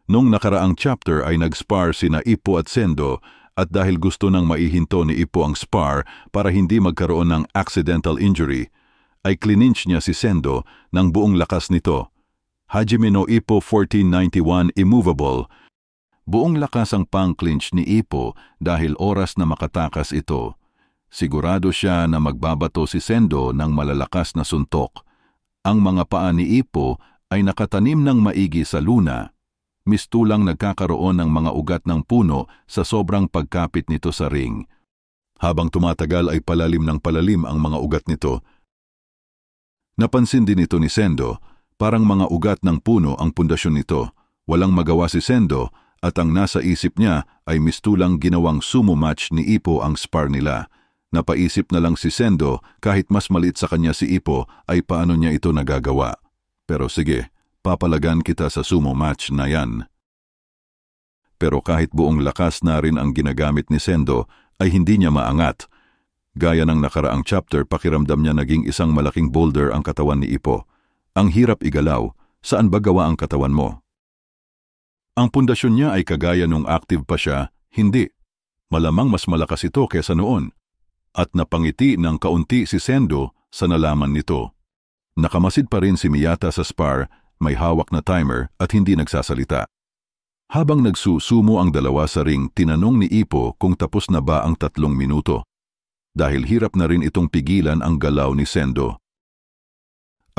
Nung nakaraang chapter ay nag-spar sina Ippo at Sendo at dahil gusto nang maihinto ni Ippo ang spar para hindi magkaroon ng accidental injury, ay clinch niya si Sendo ng buong lakas nito. Hajime no Ippo 1491 immovable. Buong lakas ang pang-clinch ni Ippo dahil oras na makatakas ito. Sigurado siya na magbabato si Sendo ng malalakas na suntok. Ang mga paa ni Ippo ay nakatanim ng maigi sa luna. Mistulang nagkakaroon ng mga ugat ng puno sa sobrang pagkapit nito sa ring. Habang tumatagal ay palalim ng palalim ang mga ugat nito. Napansin din ito ni Sendo, parang mga ugat ng puno ang pundasyon nito. Walang magawa si Sendo at ang nasa isip niya ay mistulang ginawang sumo match ni Ippo ang spar nila. Napaisip na lang si Sendo kahit mas maliit sa kanya si Ippo ay paano niya ito nagagawa. Pero sige, papalagan kita sa sumo match na yan. Pero kahit buong lakas na rin ang ginagamit ni Sendo ay hindi niya maangat. Gaya ng nakaraang chapter, pakiramdam niya naging isang malaking boulder ang katawan ni Ippo. Ang hirap igalaw, saan ba gawa ang katawan mo? Ang pundasyon niya ay kagaya nung active pa siya, hindi. Malamang mas malakas ito kesa noon. At napangiti ng kaunti si Sendo sa nalaman nito. Nakamasid pa rin si Miyata sa spar, may hawak na timer at hindi nagsasalita. Habang nagsusumo ang dalawa sa ring, tinanong ni Ippo kung tapos na ba ang 3 minuto. Dahil hirap na rin itong pigilan ang galaw ni Sendo.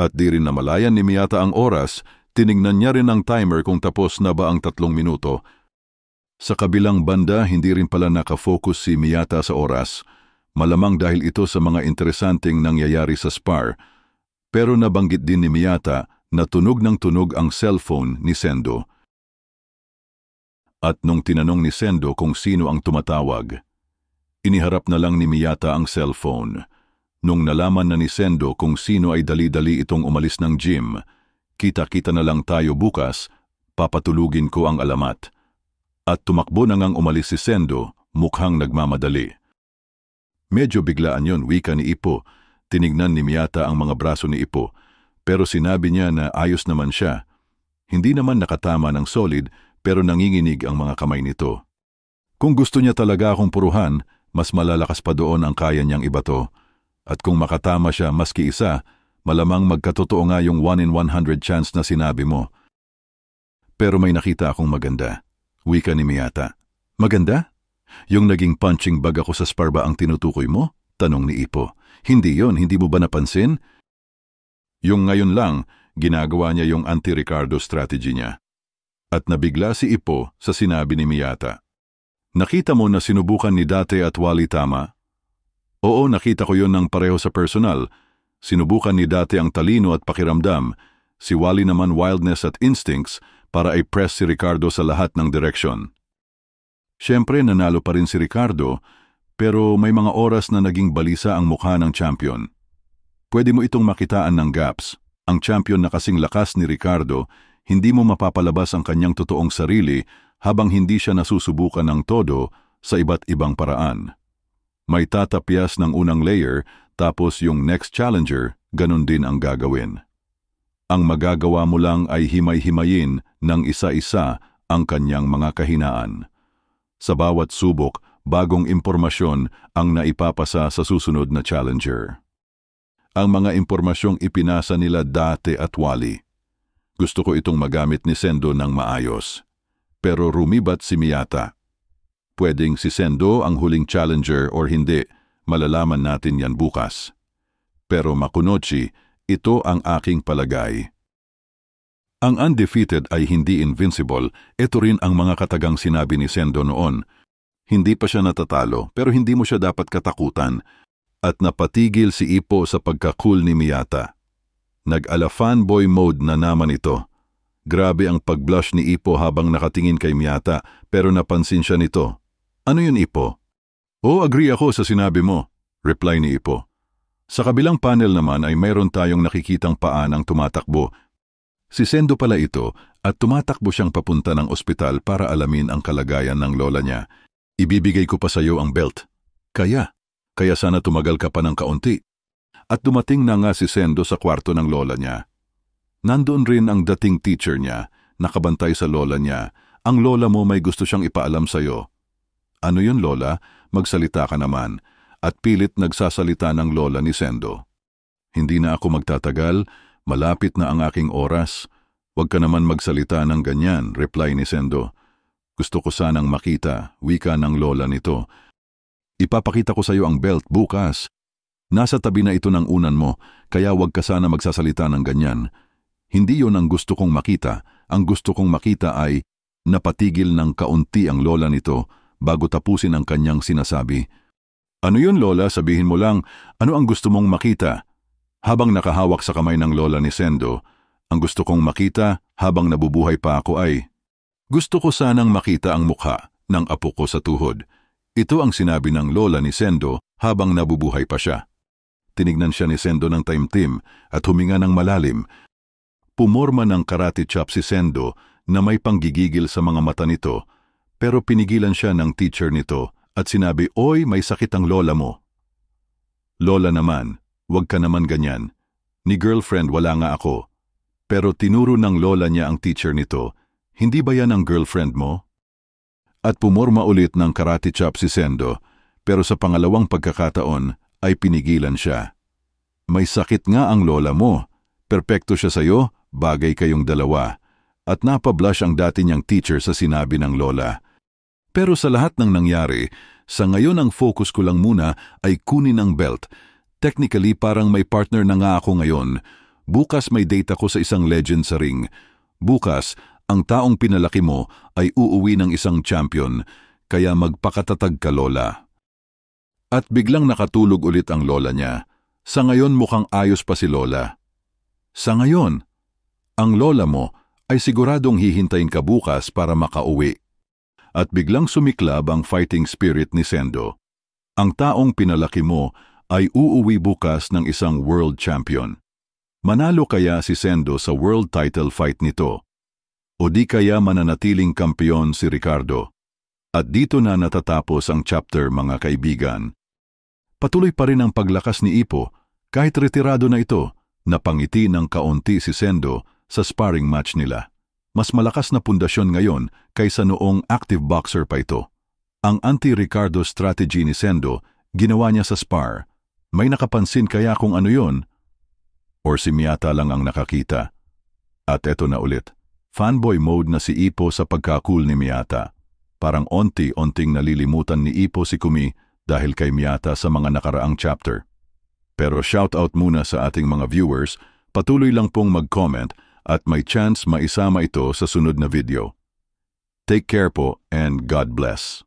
At di rin namalayan ni Miyata ang oras, tiningnan niya rin ang timer kung tapos na ba ang 3 minuto. Sa kabilang banda, hindi rin pala nakafocus si Miyata sa oras, malamang dahil ito sa mga interesanteng nangyayari sa spar. Pero nabanggit din ni Miyata na tunog ng tunog ang cellphone ni Sendo. At nung tinanong ni Sendo kung sino ang tumatawag, iniharap na lang ni Miyata ang cellphone. Nung nalaman na ni Sendo kung sino ay dali-dali itong umalis ng gym, kita-kita na lang tayo bukas, papatulugin ko ang alamat. At tumakbo na ngang umalis si Sendo, mukhang nagmamadali. Medyo biglaan yon, wika ni Ippo. Tinignan ni Miyata ang mga braso ni Ippo, pero sinabi niya na ayos naman siya. Hindi naman nakatama ng solid, pero nanginginig ang mga kamay nito. Kung gusto niya talaga akong puruhan, mas malalakas pa doon ang kaya niyang ibato. At kung makatama siya maski isa, malamang magkatotoo nga yung 1 in 100 chance na sinabi mo. Pero may nakita akong maganda, wika ni Miyata. Maganda? Yung naging punching bag ako sa spar ba ang tinutukoy mo? Tanong ni Ippo. Hindi yon, hindi mo ba napansin? Yung ngayon lang, ginagawa niya yung anti-Ricardo strategy niya. At nabigla si Ippo sa sinabi ni Miyata. Nakita mo na sinubukan ni Date at Wally tama? Oo, nakita ko yon ng pareho sa personal. Sinubukan ni Date ang talino at pakiramdam, si Wally naman wildness at instincts para i-press si Ricardo sa lahat ng direksyon. Siyempre nanalo pa rin si Ricardo, pero may mga oras na naging balisa ang mukha ng champion. Pwede mo itong makitaan ng gaps. Ang champion na kasing lakas ni Ricardo, hindi mo mapapalabas ang kanyang totoong sarili habang hindi siya nasusubukan ng todo sa iba't ibang paraan. May tatapyas ng unang layer, tapos yung next challenger, ganun din ang gagawin. Ang magagawa mo lang ay himay-himayin ng isa-isa ang kanyang mga kahinaan. Sa bawat subok, bagong impormasyon ang naipapasa sa susunod na challenger. Ang mga impormasyong ipinasa nila Date at Wally. Gusto ko itong magamit ni Sendo ng maayos. Pero rumibat si Miyata. Pwedeng si Sendo ang huling challenger or hindi, malalaman natin yan bukas. Pero Makunochi, ito ang aking palagay. Ang undefeated ay hindi invincible, ito rin ang mga katagang sinabi ni Sendo noon. Hindi pa siya natatalo, pero hindi mo siya dapat katakutan. At napatigil si Ippo sa pagka-cool ni Miyata. Nag-ala fanboy mode na naman ito. Grabe ang pag-blush ni Ippo habang nakatingin kay Miyata, pero napansin siya nito. Ano yun, Ippo? Oh, agree ako sa sinabi mo, reply ni Ippo. Sa kabilang panel naman ay mayroon tayong nakikitang paa ng tumatakbo. Si Sendo pala ito at tumatakbo siyang papunta ng ospital para alamin ang kalagayan ng lola niya. Ibibigay ko pa sa iyo ang belt. Kaya sana tumagal ka pa ng kaunti. At dumating na nga si Sendo sa kwarto ng lola niya. Nandoon rin ang dating teacher niya nakabantay sa lola niya. Ang lola mo may gusto siyang ipaalam sa'yo. Ano yun, lola? Magsalita ka naman. At pilit nagsasalita ng lola ni Sendo. Hindi na ako magtatagal, malapit na ang aking oras. Huwag ka naman magsalita ng ganyan, reply ni Sendo. Gusto ko sanang makita, wika ng lola nito. Ipapakita ko sa iyo ang belt bukas. Nasa tabi na ito ng unan mo, kaya huwag ka sana magsasalita ng ganyan. Hindi yon ang gusto kong makita. Ang gusto kong makita ay napatigil ng kaunti ang lola nito bago tapusin ang kanyang sinasabi. Ano yun, lola? Sabihin mo lang, ano ang gusto mong makita? Habang nakahawak sa kamay ng lola ni Sendo, ang gusto kong makita habang nabubuhay pa ako ay, gusto ko sanang makita ang mukha ng apo ko sa tuhod. Ito ang sinabi ng lola ni Sendo habang nabubuhay pa siya. Tinignan siya ni Sendo ng taimtim at huminga ng malalim. Pumorma ng karate chop si Sendo na may panggigigil sa mga mata nito, pero pinigilan siya ng teacher nito at sinabi, "Oy, may sakit ang lola mo." "Lola naman, huwag ka naman ganyan. Ni girlfriend wala nga ako." Pero tinuro ng lola niya ang teacher nito, "Hindi ba yan ang girlfriend mo?" At pumorma ulit ng karate chop si Sendo, pero sa pangalawang pagkakataon ay pinigilan siya. "May sakit nga ang lola mo. Perpekto siya sa'yo, bagay kayong dalawa." At napablush ang dati niyang teacher sa sinabi ng lola. Pero sa lahat ng nangyari, sa ngayon ang focus ko lang muna ay kunin ang belt. Technically parang may partner na nga ako ngayon. Bukas may date ako sa isang legend sa ring. Bukas, ang taong pinalaki mo ay uuwi ng isang champion, kaya magpakatatag ka, lola. At biglang nakatulog ulit ang lola niya. Sa ngayon mukhang ayos pa si lola. Sa ngayon, ang lola mo ay siguradong hihintayin ka bukas para makauwi. At biglang sumiklab ang fighting spirit ni Sendo. Ang taong pinalaki mo ay uuwi bukas ng isang world champion. Manalo kaya si Sendo sa world title fight nito? O di kaya mananatiling kampeon si Ricardo? At dito na natatapos ang chapter, mga kaibigan. Patuloy pa rin ang paglakas ni Ipo kahit retirado na ito. Napangiti ng kaunti si Sendo sa sparring match nila. Mas malakas na pundasyon ngayon kaysa noong active boxer pa ito. Ang anti-Ricardo strategy ni Sendo, ginawa niya sa spar. May nakapansin kaya kung ano yon? Or si Miyata lang ang nakakita? At eto na ulit, fanboy mode na si Ipo sa pagka-cool ni Miyata. Parang onti-onting nalilimutan ni Ipo si Kumi dahil kay Miyata sa mga nakaraang chapter. Pero shoutout muna sa ating mga viewers, patuloy lang pong mag-comment at may chance maisama ito sa sunod na video. Take care po and God bless.